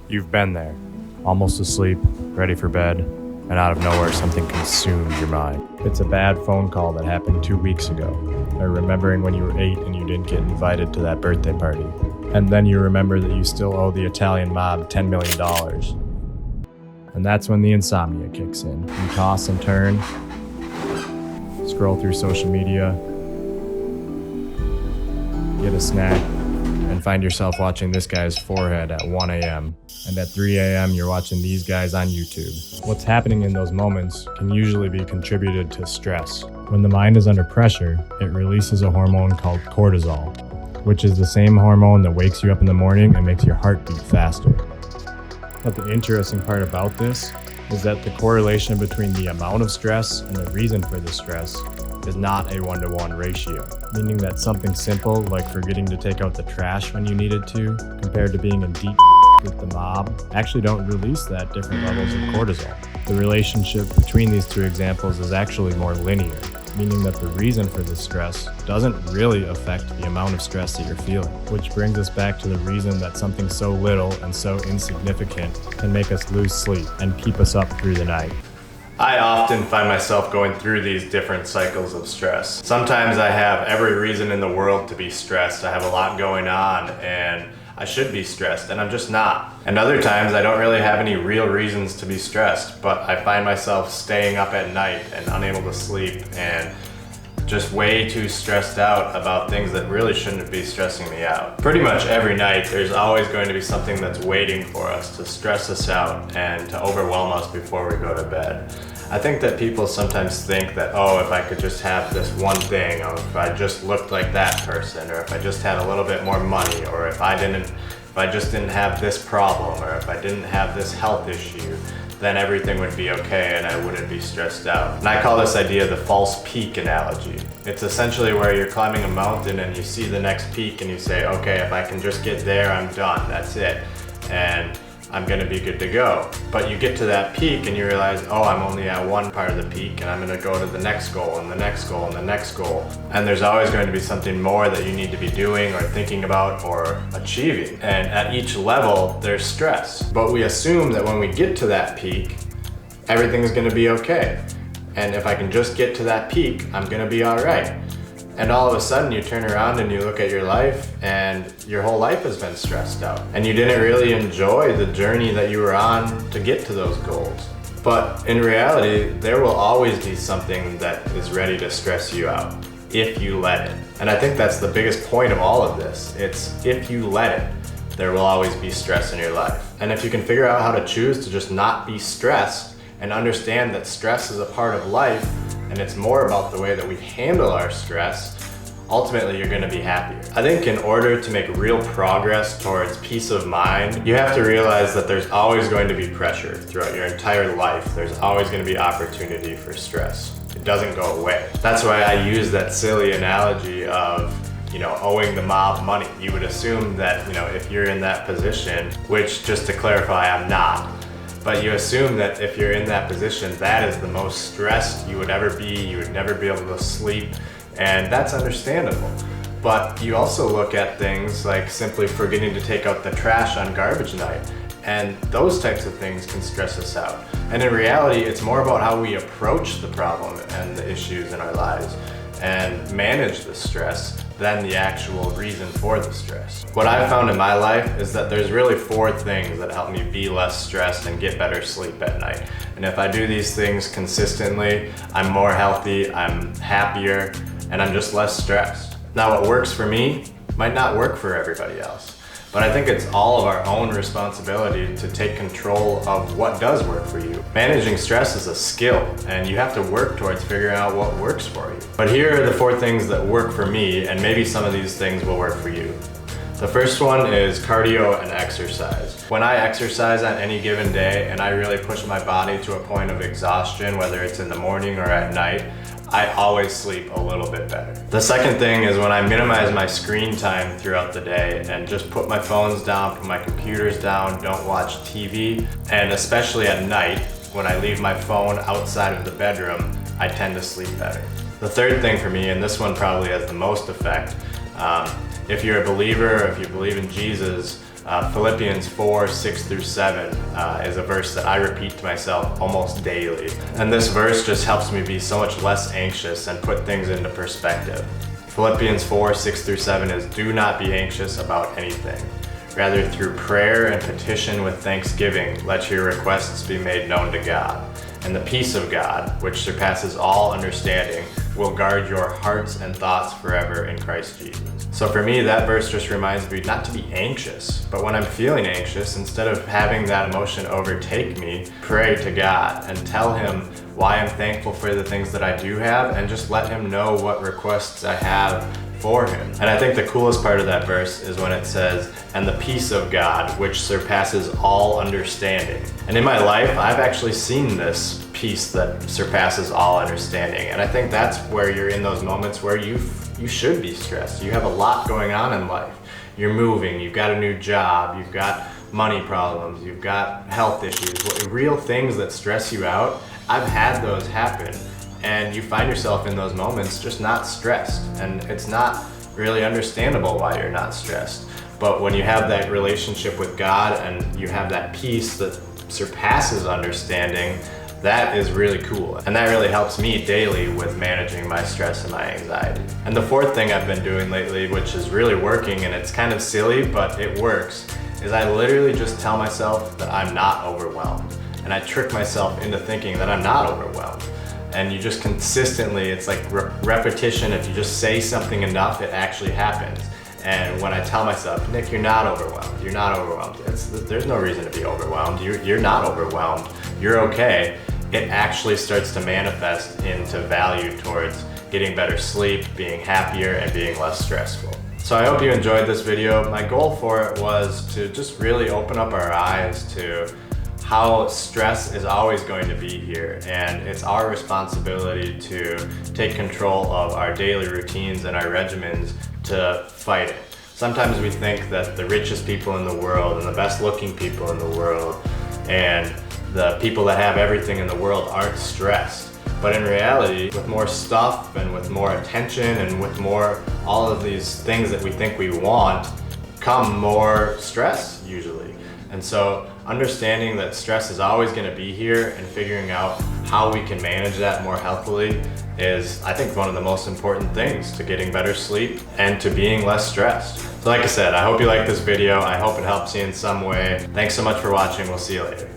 You've been there, almost asleep, ready for bed, and out of nowhere something consumes your mind. It's a bad phone call that happened 2 weeks ago, or remembering when you were 8 and you didn't get invited to that birthday party. And then you remember that you still owe the Italian mob $10 million. And that's when the insomnia kicks in. You toss and turn, scroll through social media, get a snack, and find yourself watching this guy's forehead at 1 a.m. And at 3 a.m. you're watching these guys on YouTube. What's happening in those moments can usually be contributed to stress. When the mind is under pressure, it releases a hormone called cortisol, which is the same hormone that wakes you up in the morning and makes your heart beat faster. But the interesting part about this is that the correlation between the amount of stress and the reason for the stress is not a 1-to-1 ratio, meaning that something simple like forgetting to take out the trash when you needed to, compared to being in deep with the mob, actually don't release that different levels of cortisol. The relationship between these two examples is actually more linear, meaning that the reason for the stress doesn't really affect the amount of stress that you're feeling, which brings us back to the reason that something so little and so insignificant can make us lose sleep and keep us up through the night. I often find myself going through these different cycles of stress. Sometimes I have every reason in the world to be stressed. I have a lot going on and I should be stressed, and I'm just not. And other times I don't really have any real reasons to be stressed, but I find myself staying up at night and unable to sleep and just way too stressed out about things that really shouldn't be stressing me out. Pretty much every night there's always going to be something that's waiting for us to stress us out and to overwhelm us before we go to bed. I think that people sometimes think that, oh, if I could just have this one thing, or if I just looked like that person, or if I just had a little bit more money, or if I just didn't have this problem, or if I didn't have this health issue, then everything would be okay and I wouldn't be stressed out. And I call this idea the false peak analogy. It's essentially where you're climbing a mountain and you see the next peak and you say, okay, if I can just get there, I'm done, that's it. And I'm gonna be good to go. But you get to that peak and you realize, oh, I'm only at one part of the peak and I'm gonna go to the next goal and the next goal and the next goal. And there's always going to be something more that you need to be doing or thinking about or achieving. And at each level, there's stress. But we assume that when we get to that peak, everything's gonna be okay. And if I can just get to that peak, I'm gonna be all right. And all of a sudden you turn around and you look at your life and your whole life has been stressed out. And you didn't really enjoy the journey that you were on to get to those goals. But in reality, there will always be something that is ready to stress you out, if you let it. And I think that's the biggest point of all of this. It's if you let it, there will always be stress in your life. And if you can figure out how to choose to just not be stressed and understand that stress is a part of life, and it's more about the way that we handle our stress, ultimately you're gonna be happier. I think in order to make real progress towards peace of mind, you have to realize that there's always going to be pressure throughout your entire life. There's always gonna be opportunity for stress. It doesn't go away. That's why I use that silly analogy of, owing the mob money. You would assume that, if you're in that position, which just to clarify, I'm not, but you assume that if you're in that position, that is the most stressed you would ever be. You would never be able to sleep, and that's understandable. But you also look at things like simply forgetting to take out the trash on garbage night, and those types of things can stress us out. And in reality, it's more about how we approach the problem and the issues in our lives and manage the stress than the actual reason for the stress. What I've found in my life is that there's really 4 things that help me be less stressed and get better sleep at night. And if I do these things consistently, I'm more healthy, I'm happier, and I'm just less stressed. Now, what works for me might not work for everybody else. But I think it's all of our own responsibility to take control of what does work for you. Managing stress is a skill, and you have to work towards figuring out what works for you. But here are the 4 things that work for me, and maybe some of these things will work for you. The first one is cardio and exercise. When I exercise on any given day and I really push my body to a point of exhaustion, whether it's in the morning or at night, I always sleep a little bit better. The second thing is when I minimize my screen time throughout the day and just put my phones down, put my computers down, don't watch TV, and especially at night, when I leave my phone outside of the bedroom, I tend to sleep better. The third thing for me, and this one probably has the most effect, if you're a believer, or if you believe in Jesus, Philippians 4, 6 through 7 is a verse that I repeat to myself almost daily. And this verse just helps me be so much less anxious and put things into perspective. Philippians 4, 6 through 7 is, "Do not be anxious about anything. Rather, through prayer and petition with thanksgiving, let your requests be made known to God. And the peace of God, which surpasses all understanding, will guard your hearts and thoughts forever in Christ Jesus." So for me, that verse just reminds me not to be anxious, but when I'm feeling anxious, instead of having that emotion overtake me, pray to God and tell Him why I'm thankful for the things that I do have, and just let Him know what requests I have for Him. And I think the coolest part of that verse is when it says, "And the peace of God, which surpasses all understanding." And in my life, I've actually seen this peace that surpasses all understanding. And I think that's where you're in those moments where you should be stressed. You have a lot going on in life. You're moving, you've got a new job, you've got money problems, you've got health issues, real things that stress you out. I've had those happen. And you find yourself in those moments just not stressed. And it's not really understandable why you're not stressed. But when you have that relationship with God and you have that peace that surpasses understanding, that is really cool. And that really helps me daily with managing my stress and my anxiety. And the fourth thing I've been doing lately, which is really working, and it's kind of silly, but it works, is I literally just tell myself that I'm not overwhelmed. And I trick myself into thinking that I'm not overwhelmed. And you just consistently, it's like repetition. If you just say something enough, it actually happens. And when I tell myself, "Nick, you're not overwhelmed, you're not overwhelmed," there's no reason to be overwhelmed. You're not overwhelmed, you're okay. It actually starts to manifest into value towards getting better sleep, being happier, and being less stressful. So I hope you enjoyed this video. My goal for it was to just really open up our eyes to how stress is always going to be here, and it's our responsibility to take control of our daily routines and our regimens to fight it. Sometimes we think that the richest people in the world and the best looking people in the world and the people that have everything in the world aren't stressed. But in reality, with more stuff and with more attention and with more all of these things that we think we want, come more stress usually. And so understanding that stress is always going to be here and figuring out how we can manage that more healthily is, I think, one of the most important things to getting better sleep and to being less stressed. So like I said, I hope you like this video. I hope it helps you in some way. Thanks so much for watching. We'll see you later.